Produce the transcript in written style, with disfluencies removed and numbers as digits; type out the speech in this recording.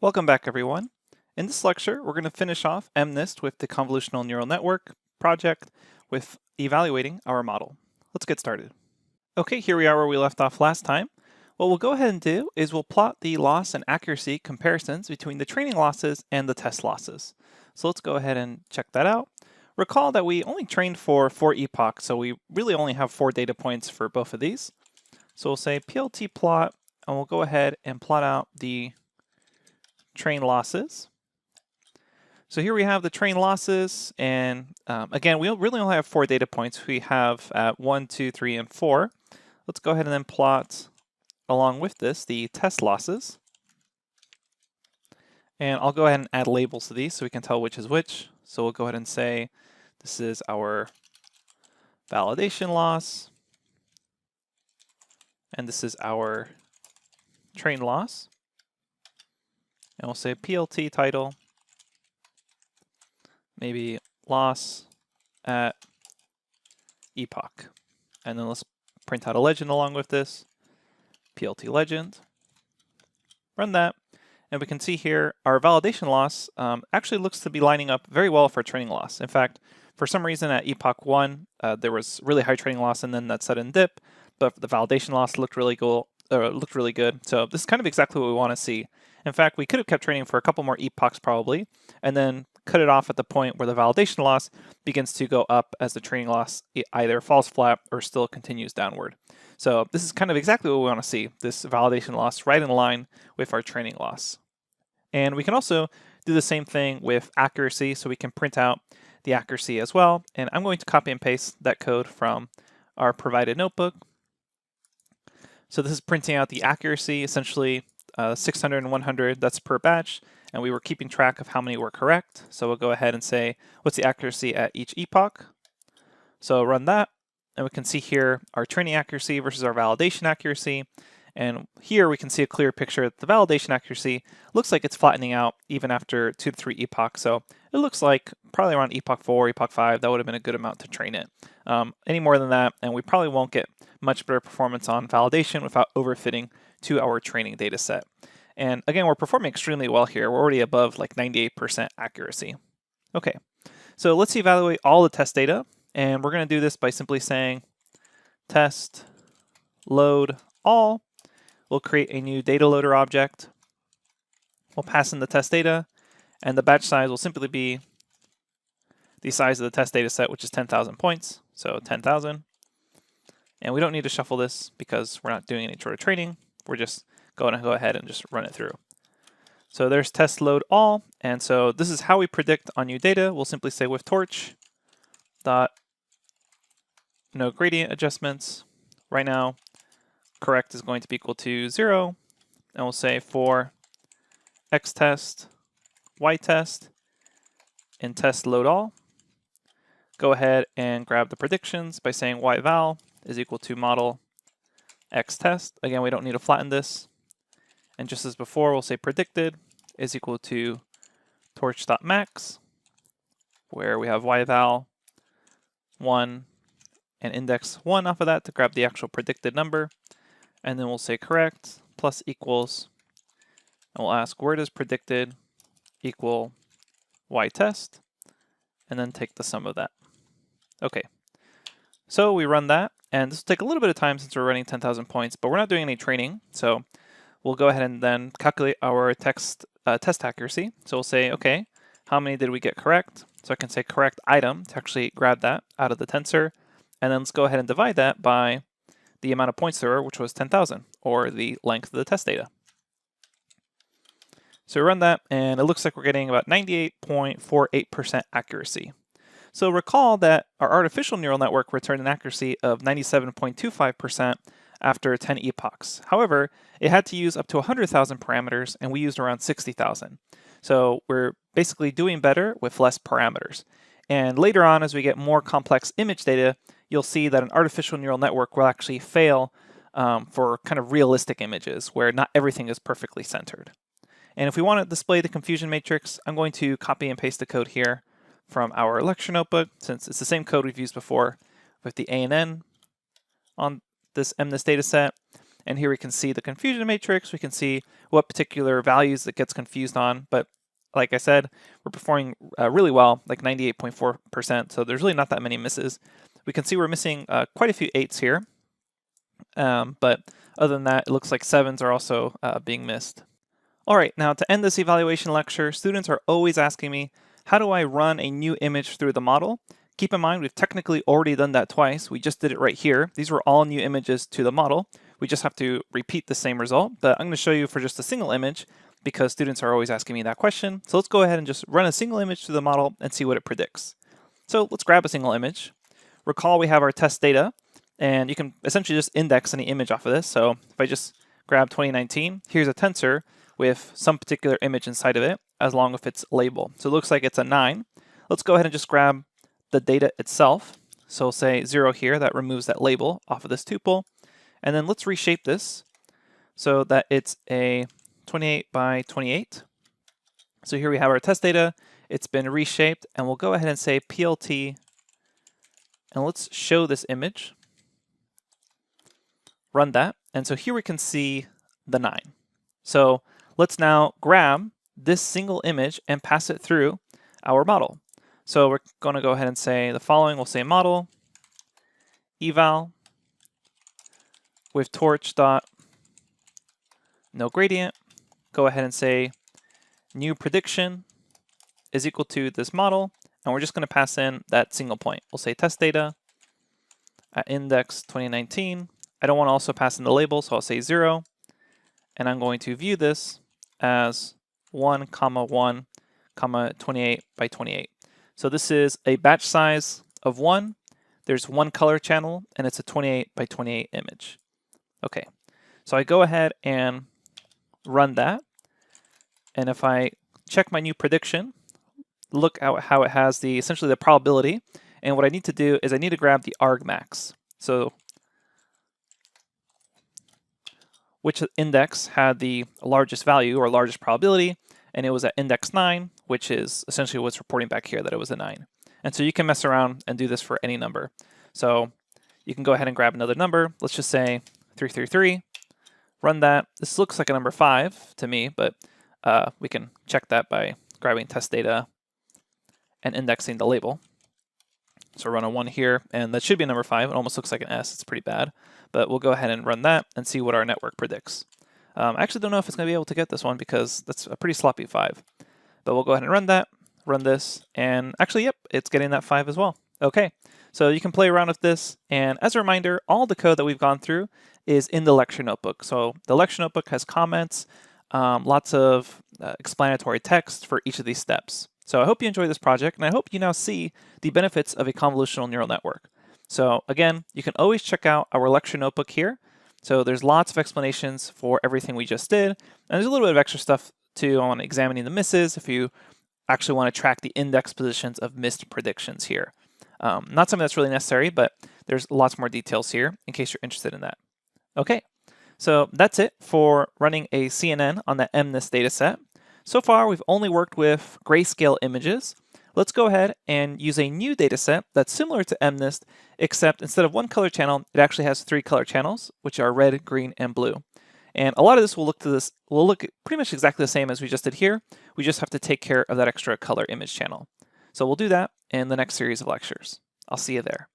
Welcome back, everyone. In this lecture, we're going to finish off MNIST with the Convolutional Neural Network project with evaluating our model. Let's get started. Okay, here we are where we left off last time. What we'll go ahead and do is we'll plot the loss and accuracy comparisons between the training losses and the test losses. So let's go ahead and check that out. Recall that we only trained for 4 epochs, so we really only have 4 data points for both of these. So we'll say PLT plot, and we'll go ahead and plot out the train losses. So here we have the train losses, and again, we really only have 4 data points. We have 1, 2, 3, and 4. Let's go ahead and then plot along with this the test losses. And I'll go ahead and add labels to these so we can tell which is which. So we'll go ahead and say this is our validation loss, and this is our train loss. And we'll say PLT title, maybe loss at epoch. And then let's print out a legend along with this, PLT legend. Run that, and we can see here our validation loss actually looks to be lining up very well for training loss. In fact, for some reason at epoch 1, there was really high training loss and then that sudden dip, but the validation loss looked really cool. Looked really good. So this is kind of exactly what we want to see. In fact, we could have kept training for a couple more epochs probably, and then cut it off at the point where the validation loss begins to go up as the training loss either falls flat or still continues downward. So this is kind of exactly what we want to see, this validation loss right in line with our training loss. And we can also do the same thing with accuracy, so we can print out the accuracy as well. And I'm going to copy and paste that code from our provided notebook. So this is printing out the accuracy, essentially 600 and 100, that's per batch, and we were keeping track of how many were correct. So we'll go ahead and say, what's the accuracy at each epoch? So run that, and we can see here our training accuracy versus our validation accuracy. And here we can see a clear picture that the validation accuracy looks like it's flattening out even after 2 to 3 epochs. So it looks like probably around epoch 4, epoch 5, that would have been a good amount to train it. Any more than that, and we probably won't get much better performance on validation without overfitting to our training data set. And again, we're performing extremely well here. We're already above like 98% accuracy. Okay, so let's evaluate all the test data. And we're going to do this by simply saying test load all. We'll create a new data loader object. We'll pass in the test data, and the batch size will simply be the size of the test data set, which is 10,000 points, so 10,000. And we don't need to shuffle this because we're not doing any sort of training. We're just going to go ahead and just run it through. So there's test load all, and so this is how we predict on new data. We'll simply say with torch dot no gradient adjustments. Right now, correct is going to be equal to 0, and we'll say for x test, y test, in test load all, go ahead and grab the predictions by saying y val is equal to model x test. Again, we don't need to flatten this. And just as before, we'll say predicted is equal to torch.max, where we have y val 1 and index 1 off of that to grab the actual predicted number. And then we'll say correct plus equals, and we'll ask where does predicted equal y test, and then take the sum of that. Okay, so we run that, and this will take a little bit of time since we're running 10,000 points, but we're not doing any training, so we'll go ahead and then calculate our test accuracy. So we'll say, okay, how many did we get correct? So I can say correct item to actually grab that out of the tensor, and then let's go ahead and divide that by the amount of points there were, which was 10,000, or the length of the test data. So we run that, and it looks like we're getting about 98.48% accuracy. So recall that our artificial neural network returned an accuracy of 97.25% after 10 epochs. However, it had to use up to 100,000 parameters, and we used around 60,000. So we're basically doing better with less parameters. And later on, as we get more complex image data, you'll see that an artificial neural network will actually fail for kind of realistic images where not everything is perfectly centered. And if we want to display the confusion matrix, I'm going to copy and paste the code here from our lecture notebook, since it's the same code we've used before with the A and N on this MNIST data set. And here we can see the confusion matrix. We can see what particular values it gets confused on. But like I said, we're performing really well, like 98.4%. So there's really not that many misses. We can see we're missing quite a few 8s here. But other than that, it looks like 7s are also being missed. All right, now to end this evaluation lecture, students are always asking me, how do I run a new image through the model? Keep in mind, we've technically already done that twice. We just did it right here. These were all new images to the model. We just have to repeat the same result, but I'm going to show you for just a single image because students are always asking me that question. So let's go ahead and just run a single image through the model and see what it predicts. So let's grab a single image. Recall we have our test data, and you can essentially just index any image off of this. So if I just grab 2019, here's a tensor with some particular image inside of it, as long as it's label. So it looks like it's a 9. Let's go ahead and just grab the data itself. So say 0 here, that removes that label off of this tuple. And then let's reshape this so that it's a 28 by 28. So here we have our test data. It's been reshaped, and we'll go ahead and say PLT, and let's show this image. Run that. And so here we can see the 9. So let's now grab this single image and pass it through our model. So we're going to go ahead and say the following. We'll say model eval with torch dot no gradient. Go ahead and say new prediction is equal to this model, and we're just going to pass in that single point. We'll say test data at index 2019. I don't want to also pass in the label, so I'll say 0, and I'm going to view this as 1, 1, 28 by 28. So this is a batch size of 1. There's 1 color channel, and it's a 28 by 28 image. Okay, so I go ahead and run that. And if I check my new prediction, look at how it has essentially the probability. And what I need to do is I need to grab the argmax. So which index had the largest value or largest probability, and it was at index 9, which is essentially what's reporting back here that it was a 9. And so you can mess around and do this for any number. So you can go ahead and grab another number. Let's just say 333. Run that. This looks like a number 5 to me, but we can check that by grabbing test data and indexing the label. So run a 1 here, and that should be a number 5. It almost looks like an S. It's pretty bad. But we'll go ahead and run that and see what our network predicts. I actually don't know if it's going to be able to get this one because that's a pretty sloppy 5. But we'll go ahead and run that, run this, and actually, yep, it's getting that 5 as well. Okay, so you can play around with this. And as a reminder, all the code that we've gone through is in the lecture notebook. So the lecture notebook has comments, lots of explanatory text for each of these steps. So I hope you enjoy this project, and I hope you now see the benefits of a convolutional neural network. So again, you can always check out our lecture notebook here. So there's lots of explanations for everything we just did, and there's a little bit of extra stuff too on examining the misses if you actually want to track the index positions of missed predictions here. Not something that's really necessary, but there's lots more details here in case you're interested in that. Okay, so that's it for running a CNN on the MNIST dataset. So far, we've only worked with grayscale images. Let's go ahead and use a new dataset that's similar to MNIST, except instead of 1 color channel, it actually has 3 color channels, which are red, green, and blue. And a lot of this will look pretty much exactly the same as we just did here. We just have to take care of that extra color image channel. So we'll do that in the next series of lectures. I'll see you there.